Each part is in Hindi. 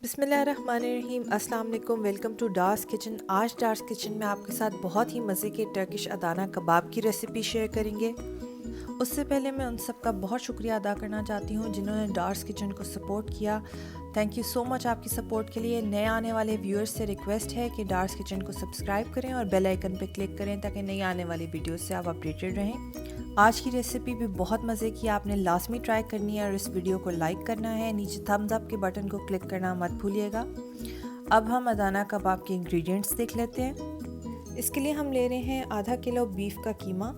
बिस्मिल्लाहिर्रहमानिर्रहीम। अस्सलाम वालेकुम। Welcome to Dar's kitchen. आज डार्स किचन में आपके साथ बहुत ही मज़े के टर्किश अदाना कबाब की रेसिपी शेयर करेंगे। उससे पहले मैं उन सब का बहुत शुक्रिया अदा करना चाहती हूँ जिन्होंने डार्स किचन को सपोर्ट किया। थैंक यू सो मच आपकी सपोर्ट के लिए। नए आने वाले व्यूअर्स से रिक्वेस्ट है कि डार्स किचन को सब्सक्राइब करें और बेल आइकन पर क्लिक करें ताकि नई आने वाली वीडियो से आप अपडेटेड रहें। आज की रेसिपी भी बहुत मज़े की, आपने लाजमी ट्राई करनी है और इस वीडियो को लाइक करना है। नीचे थम्स अप के बटन को क्लिक करना मत भूलिएगा। अब हम अदाना कबाब के इंग्रेडिएंट्स देख लेते हैं। इसके लिए हम ले रहे हैं आधा किलो बीफ का कीमा,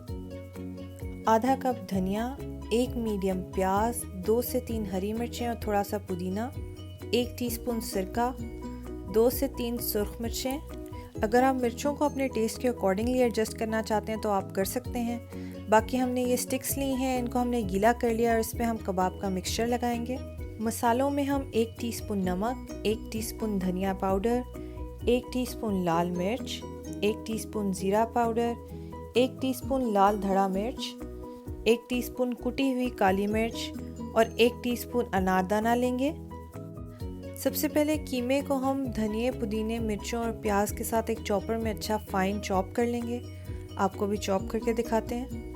आधा कप धनिया, एक मीडियम प्याज, 2 से 3 हरी मिर्चें और थोड़ा सा पुदीना, 1 टीस्पून सिरका, 2 से 3 सुर्ख मिर्चें। अगर आप मिर्चों को अपने टेस्ट के अकॉर्डिंगली एडजस्ट करना चाहते हैं तो आप कर सकते हैं। बाकी हमने ये स्टिक्स ली हैं, इनको हमने गीला कर लिया और इस पर हम कबाब का मिक्सचर लगाएंगे। मसालों में हम 1 टीस्पून नमक, 1 टीस्पून धनिया पाउडर, 1 टीस्पून लाल मिर्च, 1 टीस्पून ज़ीरा पाउडर, 1 टीस्पून लाल धड़ा मिर्च, 1 टीस्पून कुटी हुई काली मिर्च और 1 टीस्पून अनारदाना लेंगे। सबसे पहले कीमे को हम धनिए, पुदीने, मिर्चों और प्याज के साथ एक चॉपर में अच्छा फाइन चॉप कर लेंगे। आपको भी चॉप करके दिखाते हैं।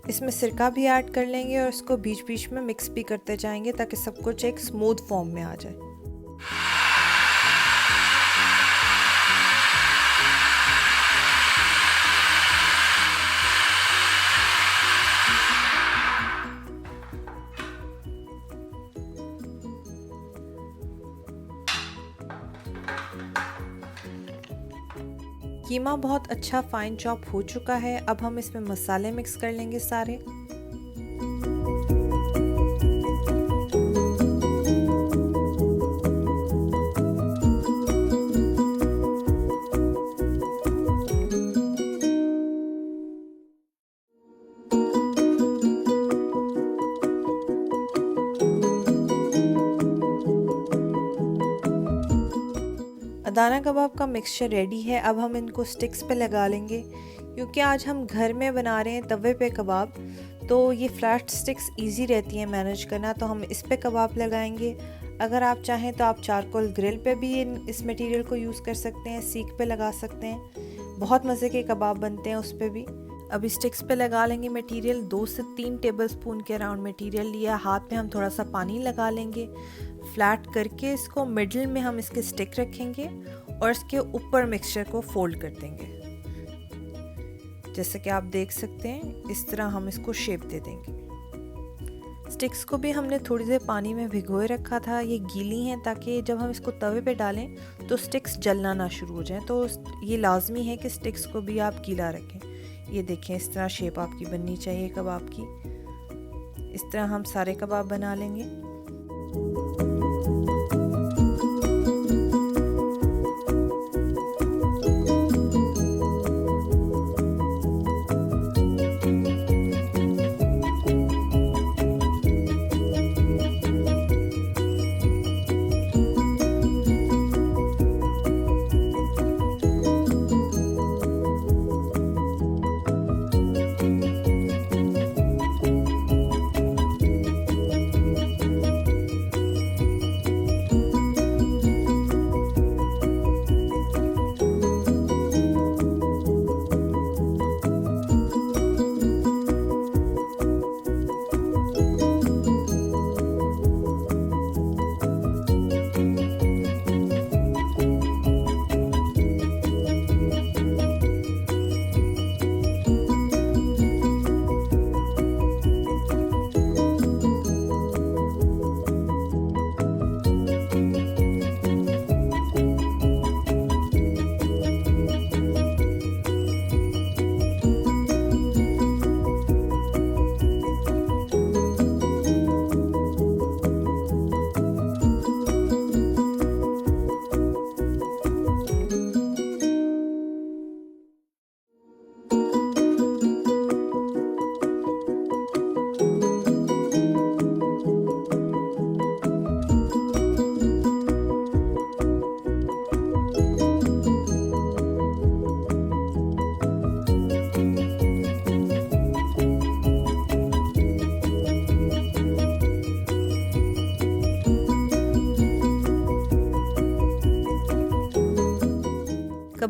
इसमें सिरका भी ऐड कर लेंगे और इसको बीच बीच में मिक्स भी करते जाएंगे ताकि सब कुछ एक स्मूथ फॉर्म में आ जाए। कीमा बहुत अच्छा फाइन चॉप हो चुका है। अब हम इसमें मसाले मिक्स कर लेंगे सारे। अदाना कबाब का मिक्सचर रेडी है। अब हम इनको स्टिक्स पे लगा लेंगे। क्योंकि आज हम घर में बना रहे हैं तवे पे कबाब, तो ये फ्लैट स्टिक्स इजी रहती हैं मैनेज करना, तो हम इस पे कबाब लगाएंगे। अगर आप चाहें तो आप चारकोल ग्रिल पे भी इस मटेरियल को यूज़ कर सकते हैं, सीख पे लगा सकते हैं। बहुत मज़े के कबाब बनते हैं उस पर भी। अभी स्टिक्स पे लगा लेंगे मटेरियल। 2 से 3 टेबलस्पून के अराउंड मटेरियल लिया। हाथ में हम थोड़ा सा पानी लगा लेंगे। फ्लैट करके इसको मिडिल में हम इसके स्टिक रखेंगे और इसके ऊपर मिक्सचर को फोल्ड कर देंगे। जैसे कि आप देख सकते हैं इस तरह हम इसको शेप दे देंगे। स्टिक्स को भी हमने थोड़ी देर पानी में भिगोए रखा था। ये गीली हैं ताकि जब हम इसको तवे पे डालें तो स्टिक्स जलना ना शुरू हो जाएं। तो ये लाजमी है कि स्टिक्स को भी आप गीला रखें। ये देखें इस तरह शेप आपकी बननी चाहिए कबाब की। इस तरह हम सारे कबाब बना लेंगे।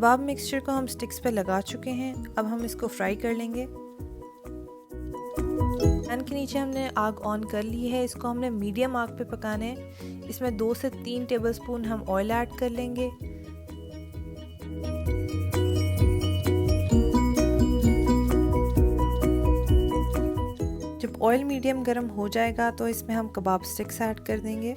कबाब मिक्सचर को हम स्टिक्स पे लगा चुके हैं। अब हम इसको फ्राई कर लेंगे। पैन के नीचे हमने आग ऑन कर ली है। इसको हमने मीडियम आग पे पकाना है। इसमें 2 से 3 टेबलस्पून हम ऑयल ऐड कर लेंगे। जब ऑयल मीडियम गर्म हो जाएगा तो इसमें हम कबाब स्टिक्स ऐड कर देंगे।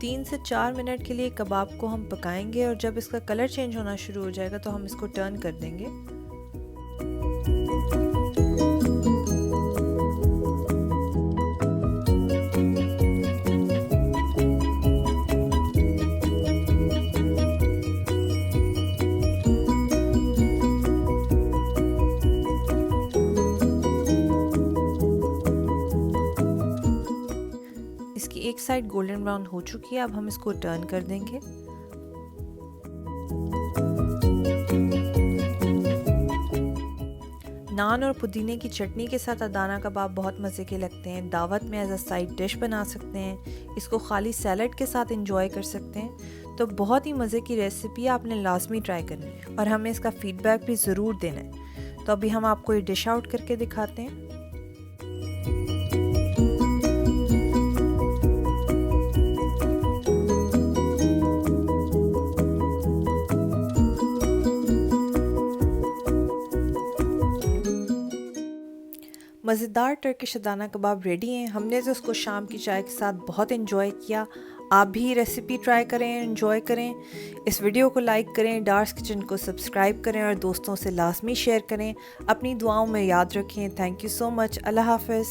तीन से 4 मिनट के लिए कबाब को हम पकाएंगे और जब इसका कलर चेंज होना शुरू हो जाएगा तो हम इसको टर्न कर देंगे। इसकी एक साइड गोल्डन ब्राउन हो चुकी है। अब हम इसको टर्न कर देंगे। नान और पुदीने की चटनी के साथ अदाना कबाब बहुत मज़े के लगते हैं। दावत में एज अ साइड डिश बना सकते हैं। इसको खाली सैलड के साथ इंजॉय कर सकते हैं। तो बहुत ही मज़े की रेसिपी आपने लाजमी ट्राई करनी है और हमें इसका फीडबैक भी ज़रूर देना है। तो अभी हम आपको ये डिश आउट करके दिखाते हैं। मज़ेदार टर्किश अदाना कबाब रेडी हैं। हमने तो उसको शाम की चाय के साथ बहुत इन्जॉय किया। आप भी रेसिपी ट्राई करें, इन्जॉय करें। इस वीडियो को लाइक करें, डार्स किचन को सब्सक्राइब करें और दोस्तों से लाजमी शेयर करें। अपनी दुआओं में याद रखें। Thank you so much. Allah हाफ़िज़।